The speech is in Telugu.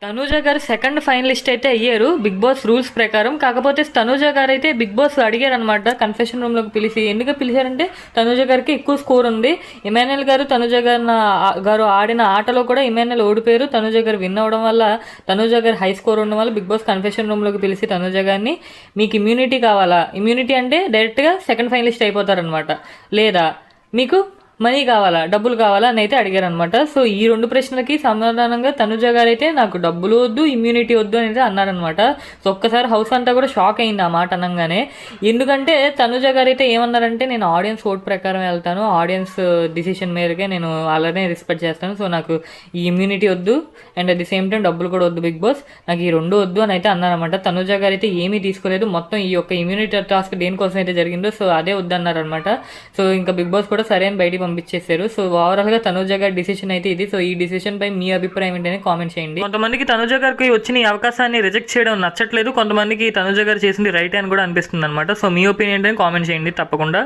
తనూజ గారు సెకండ్ ఫైనలిస్ట్ అయితే అయ్యారు బిగ్ బాస్ రూల్స్ ప్రకారం. కాకపోతే తనూజ గారు అయితే బిగ్ బాస్ అడిగారు అనమాట కన్ఫెషన్ రూమ్లోకి పిలిచి. ఎందుకు పిలిచారంటే తనూజ గారికి ఎక్కువ స్కోర్ ఉంది. ఇమాన్యుల్ గారు తనూజ గారు ఆడిన ఆటలో కూడా ఇమాన్యుల్ ఓడిపోయారు. తనూజ గారు విన్ అవడం వల్ల తనూజ గారు హై స్కోర్ ఉండడం వల్ల బిగ్ బాస్ కన్ఫెషన్ రూమ్లోకి పిలిచి తనూజ గారిని మీకు ఇమ్యూనిటీ కావాలా, ఇమ్యూనిటీ అంటే డైరెక్ట్గా సెకండ్ ఫైనలిస్ట్ అయిపోతారనమాట, లేదా మీకు మనీ కావాలా, డబ్బులు కావాలా అని అయితే అడిగారు అనమాట. సో ఈ 2 ప్రశ్నలకి సమాధానంగా తనుజ గారు అయితే నాకు డబ్బులు వద్దు, ఇమ్యూనిటీ వద్దు అని అయితే అన్నారనమాట. సో ఒక్కసారి హౌస్ అంతా కూడా షాక్ అయింది ఆ మాట అనగానే. ఎందుకంటే తనుజ గారు అయితే ఏమన్నారంటే నేను ఆడియన్స్ ఓట్ ప్రకారం వెళ్తాను, ఆడియన్స్ డిసిషన్ మేరకే నేను అలానే రెస్పెక్ట్ చేస్తాను. సో నాకు ఈ ఇమ్యూనిటీ వద్దు and at the same time డబ్బులు కూడా వద్దు బిగ్ బాస్, నాకు ఈ 2 వద్దు అని అయితే అన్నారనమాట. తనుజ గారు అయితే ఏమీ తీసుకోలేదు. మొత్తం ఈ యొక్క ఇమ్యూనిటీ టాస్క్ దేనికోసం అయితే జరిగిందో సో అదే వద్దన్నారనమాట. సో ఇంకా బిగ్ బాస్ కూడా సరే అని బయటికి పంపించేశారు. సో ఓవరాల్గా తనూజ గారి డిసిషన్ అయితే ఇది. సో ఈ డిసిషన్ పై మీ అభిప్రాయం ఏంటని కామెంట్ చేయండి. కొంతమందికి తనూజ గారికి వచ్చిన ఈ అవకాశాన్ని రిజెక్ట్ చేయడం నచ్చట్లేదు, కొంతమందికి తనూజ గారు చేసింది రైట్ అని కూడా అనిపిస్తుంది అనమాట. సో మీ ఒపీనియన్ ఏంటని కామెంట్ చేయండి తప్పకుండా.